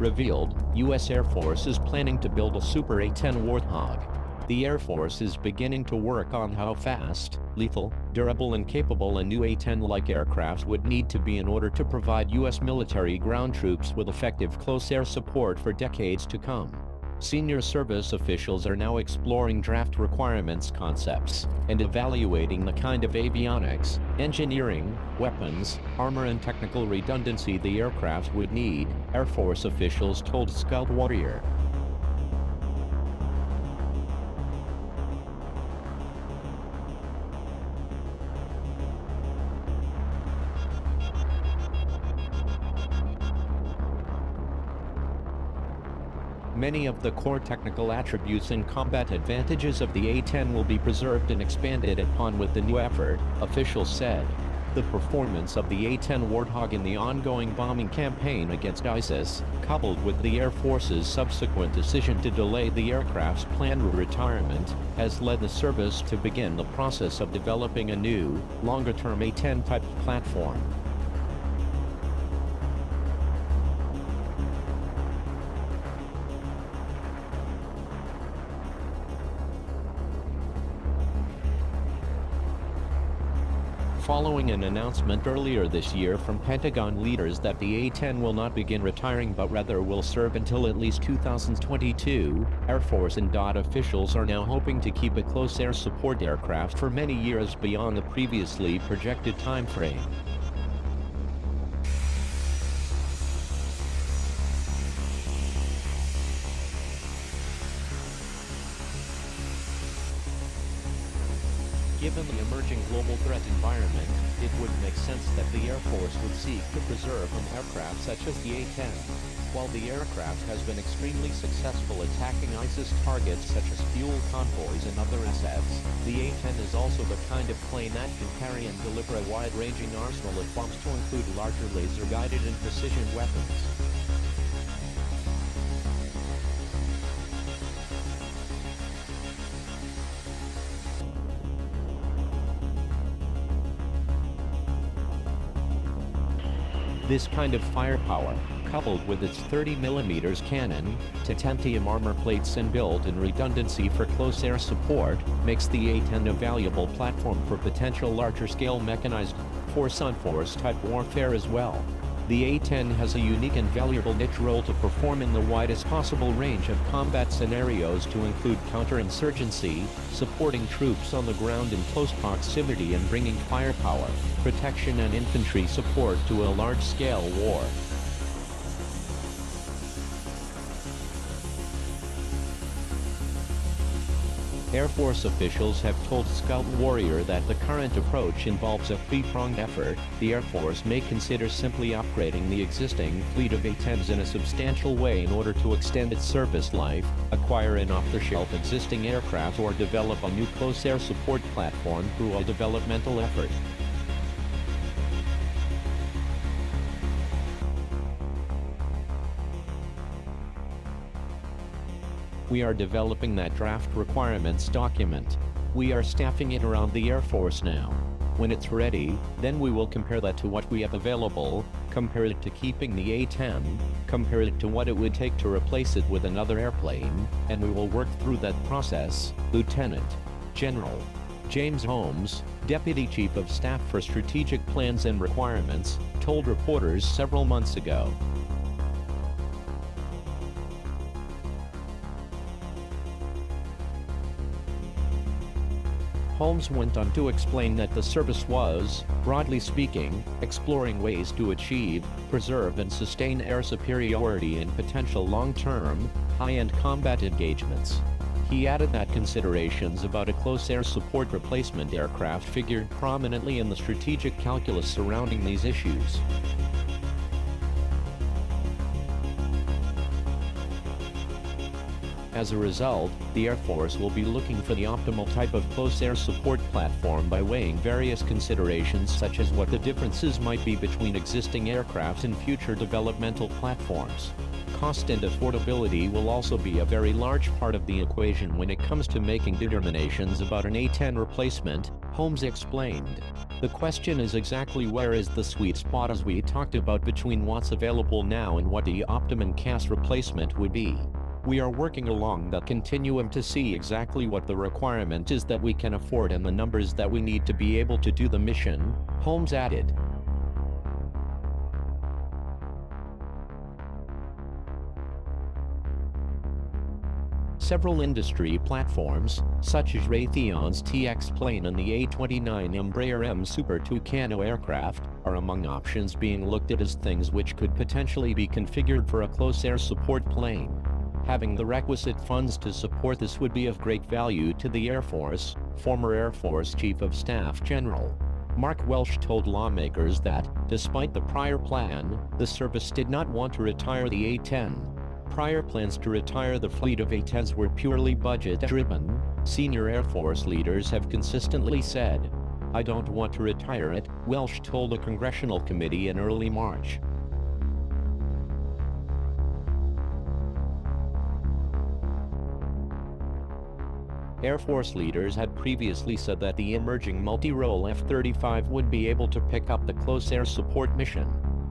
revealed, U.S. Air Force is planning to build a Super A-10 Warthog. The Air Force is beginning to work on how fast, lethal, durable and capable a new A-10-like aircraft would need to be in order to provide U.S. military ground troops with effective close air support for decades to come. Senior service officials are now exploring draft requirements concepts and evaluating the kind of avionics, engineering, weapons, armor and technical redundancy the aircraft would need, Air Force officials told Scout Warrior. Many of the core technical attributes and combat advantages of the A-10 will be preserved and expanded upon with the new effort, officials said. The performance of the A-10 Warthog in the ongoing bombing campaign against ISIS, coupled with the Air Force's subsequent decision to delay the aircraft's planned retirement, has led the service to begin the process of developing a new, longer-term A-10 type platform. Following an announcement earlier this year from Pentagon leaders that the A-10 will not begin retiring but rather will serve until at least 2022, Air Force and DOT officials are now hoping to keep a close air support aircraft for many years beyond the previously projected time frame. Given the emerging global threat environment, it would make sense that the Air Force would seek to preserve an aircraft such as the A-10. While the aircraft has been extremely successful attacking ISIS targets such as fuel convoys and other assets, the A-10 is also the kind of plane that can carry and deliver a wide-ranging arsenal of bombs to include larger laser-guided and precision weapons. This kind of firepower, coupled with its 30mm cannon, titanium armor plates and built-in redundancy for close air support, makes the A-10 a valuable platform for potential larger-scale mechanized, force-on-force type warfare as well. The A-10 has a unique and valuable niche role to perform in the widest possible range of combat scenarios to include counterinsurgency, supporting troops on the ground in close proximity and bringing firepower, protection and infantry support to a large-scale war. Air Force officials have told Scout Warrior that the current approach involves a three-pronged effort. The Air Force may consider simply upgrading the existing fleet of A-10s in a substantial way in order to extend its service life, acquire an off-the-shelf existing aircraft or develop a new close air support platform through a developmental effort. We are developing that draft requirements document. We are staffing it around the Air Force now. When it's ready, then we will compare that to what we have available, compare it to keeping the A-10, compare it to what it would take to replace it with another airplane, and we will work through that process, Lieutenant General James Holmes, Deputy Chief of Staff for Strategic Plans and Requirements, told reporters several months ago. Holmes went on to explain that the service was, broadly speaking, exploring ways to achieve, preserve and sustain air superiority in potential long-term, high-end combat engagements. He added that considerations about a close air support replacement aircraft figured prominently in the strategic calculus surrounding these issues. As a result, the Air Force will be looking for the optimal type of close air support platform by weighing various considerations such as what the differences might be between existing aircraft and future developmental platforms. cost and affordability will also be a very large part of the equation when it comes to making determinations about an A-10 replacement, Holmes explained. The question is exactly where is the sweet spot as we talked about between what's available now and what the optimum CAS replacement would be. We are working along that continuum to see exactly what the requirement is that we can afford and the numbers that we need to be able to do the mission, Holmes added. Several industry platforms, such as Raytheon's TX plane and the A-29 Embraer M Super Tucano aircraft, are among options being looked at as things which could potentially be configured for a close air support plane. Having the requisite funds to support this would be of great value to the Air Force, former Air Force Chief of Staff General Mark Welsh told lawmakers that, despite the prior plan, the service did not want to retire the A-10. Prior plans to retire the fleet of A-10s were purely budget-driven, senior Air Force leaders have consistently said. "I don't want to retire it," Welsh told a congressional committee in early March. Air Force leaders had previously said that the emerging multi-role F-35 would be able to pick up the close air support mission.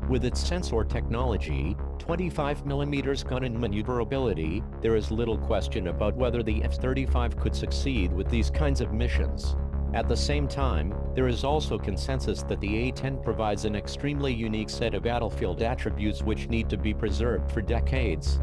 With its sensor technology, 25mm gun and maneuverability, there is little question about whether the F-35 could succeed with these kinds of missions. At the same time, there is also consensus that the A-10 provides an extremely unique set of battlefield attributes which need to be preserved for decades.